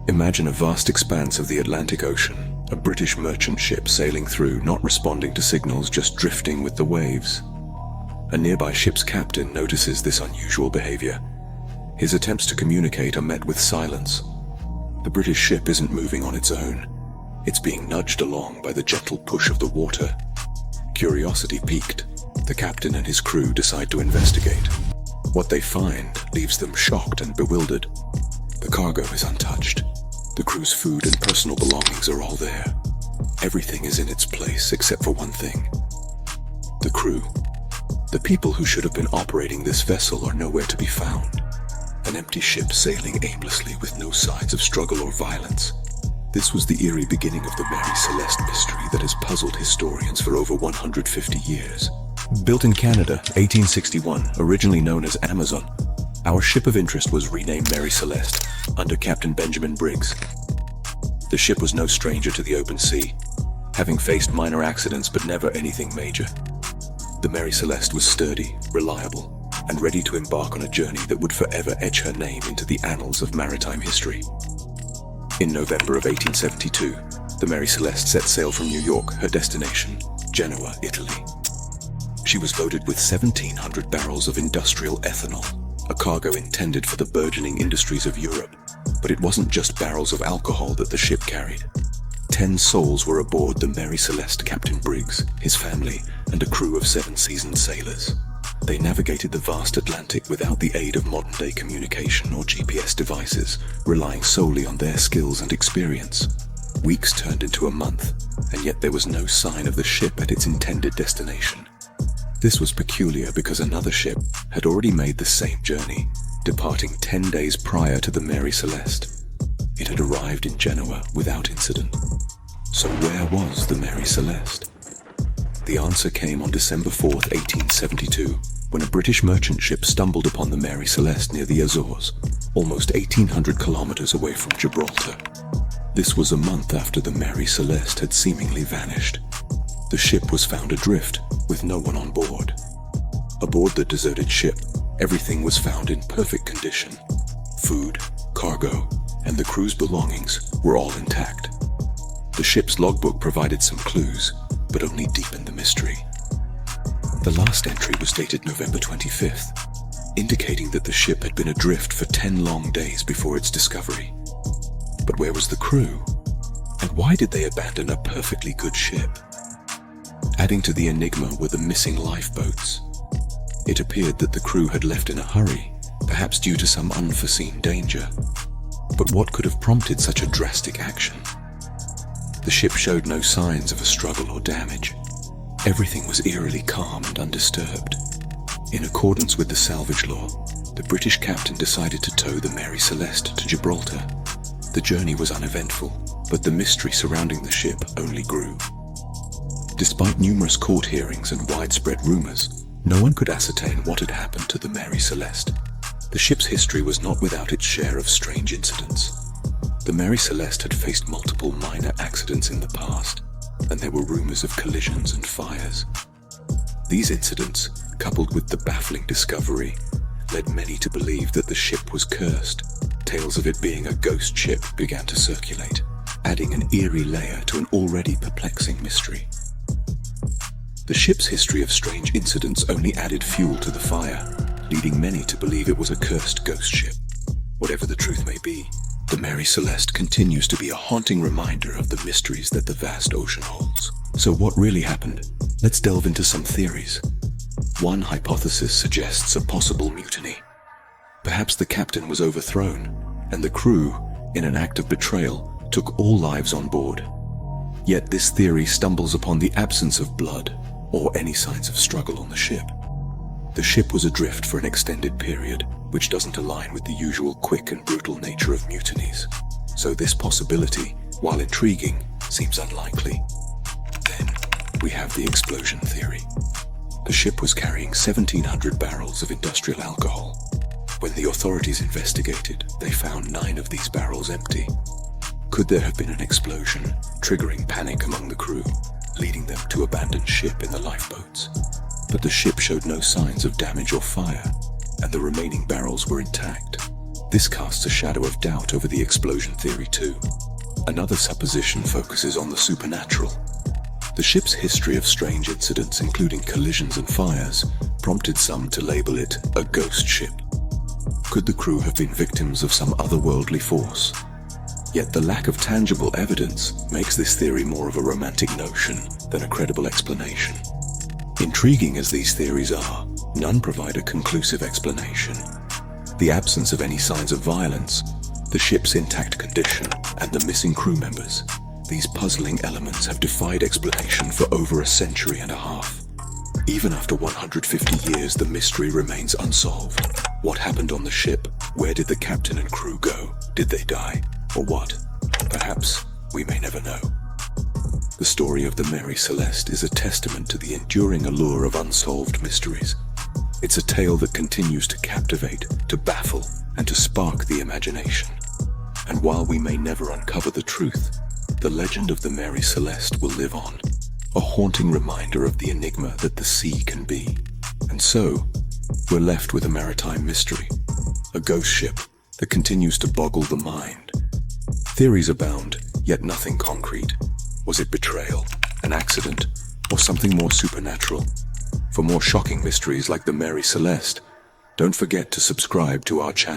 Imagine a vast expanse of the Atlantic Ocean, a British merchant ship sailing through, not responding to signals, just drifting with the waves. A nearby ship's captain notices this unusual behavior. His attempts to communicate are met with silence. The British ship isn't moving on its own. It's being nudged along by the gentle push of the water. Curiosity piqued, the captain and his crew decide to investigate. What they find leaves them shocked and bewildered. The cargo is untouched. The crew's food and personal belongings are all there. Everything is in its place except for one thing. The crew. The people who should have been operating this vessel are nowhere to be found. An empty ship sailing aimlessly with no signs of struggle or violence. This was the eerie beginning of the Mary Celeste mystery that has puzzled historians for over 150 years. Built in Canada, 1861, originally known as Amazon, our ship of interest was renamed Mary Celeste, under Captain Benjamin Briggs. The ship was no stranger to the open sea, having faced minor accidents but never anything major. The Mary Celeste was sturdy, reliable, and ready to embark on a journey that would forever etch her name into the annals of maritime history. In November of 1872, the Mary Celeste set sail from New York, her destination, Genoa, Italy. She was loaded with 1,700 barrels of industrial ethanol, a cargo intended for the burgeoning industries of Europe. But it wasn't just barrels of alcohol that the ship carried. 10 souls were aboard the Mary Celeste, Captain Briggs, his family, and a crew of 7 seasoned sailors. They navigated the vast Atlantic without the aid of modern-day communication or GPS devices, relying solely on their skills and experience. Weeks turned into a month, and yet there was no sign of the ship at its intended destination. This was peculiar because another ship had already made the same journey, departing 10 days prior to the Mary Celeste. It had arrived in Genoa without incident. So where was the Mary Celeste? The answer came on December 4th, 1872, when a British merchant ship stumbled upon the Mary Celeste near the Azores, almost 1,800 kilometers away from Gibraltar. This was a month after the Mary Celeste had seemingly vanished. The ship was found adrift, with no one on board. Aboard the deserted ship, everything was found in perfect condition. Food, cargo, and the crew's belongings were all intact. The ship's logbook provided some clues, but only deepened the mystery. The last entry was dated November 25th, indicating that the ship had been adrift for 10 long days before its discovery. But where was the crew? And why did they abandon a perfectly good ship? Adding to the enigma were the missing lifeboats. It appeared that the crew had left in a hurry, perhaps due to some unforeseen danger. But what could have prompted such a drastic action? The ship showed no signs of a struggle or damage. Everything was eerily calm and undisturbed. In accordance with the salvage law, the British captain decided to tow the Mary Celeste to Gibraltar. The journey was uneventful, but the mystery surrounding the ship only grew. Despite numerous court hearings and widespread rumors, no one could ascertain what had happened to the Mary Celeste. The ship's history was not without its share of strange incidents. The Mary Celeste had faced multiple minor accidents in the past, and there were rumors of collisions and fires. These incidents, coupled with the baffling discovery, led many to believe that the ship was cursed. Tales of it being a ghost ship began to circulate, adding an eerie layer to an already perplexing mystery. The ship's history of strange incidents only added fuel to the fire, leading many to believe it was a cursed ghost ship. Whatever the truth may be, the Mary Celeste continues to be a haunting reminder of the mysteries that the vast ocean holds. So what really happened? Let's delve into some theories. One hypothesis suggests a possible mutiny. Perhaps the captain was overthrown, and the crew, in an act of betrayal, took all lives on board. Yet this theory stumbles upon the absence of blood or any signs of struggle on the ship. The ship was adrift for an extended period, which doesn't align with the usual quick and brutal nature of mutinies. So this possibility, while intriguing, seems unlikely. Then, we have the explosion theory. The ship was carrying 1,700 barrels of industrial alcohol. When the authorities investigated, they found 9 of these barrels empty. Could there have been an explosion, triggering panic among the crew, leading them to abandon ship in the lifeboats? But the ship showed no signs of damage or fire, and the remaining barrels were intact. This casts a shadow of doubt over the explosion theory too. Another supposition focuses on the supernatural. The ship's history of strange incidents, including collisions and fires, prompted some to label it a ghost ship. Could the crew have been victims of some otherworldly force? Yet the lack of tangible evidence makes this theory more of a romantic notion than a credible explanation. Intriguing as these theories are, none provide a conclusive explanation. The absence of any signs of violence, the ship's intact condition, and the missing crew members, these puzzling elements have defied explanation for over a century and a half. Even after 150 years, the mystery remains unsolved. What happened on the ship? Where did the captain and crew go? Did they die? Or what? Perhaps we may never know. The story of the Mary Celeste is a testament to the enduring allure of unsolved mysteries. It's a tale that continues to captivate, to baffle, and to spark the imagination. And while we may never uncover the truth, the legend of the Mary Celeste will live on, a haunting reminder of the enigma that the sea can be. And so, we're left with a maritime mystery, a ghost ship that continues to boggle the mind. Theories abound, yet nothing concrete. Was it betrayal, an accident, or something more supernatural? For more shocking mysteries like the Mary Celeste, don't forget to subscribe to our channel.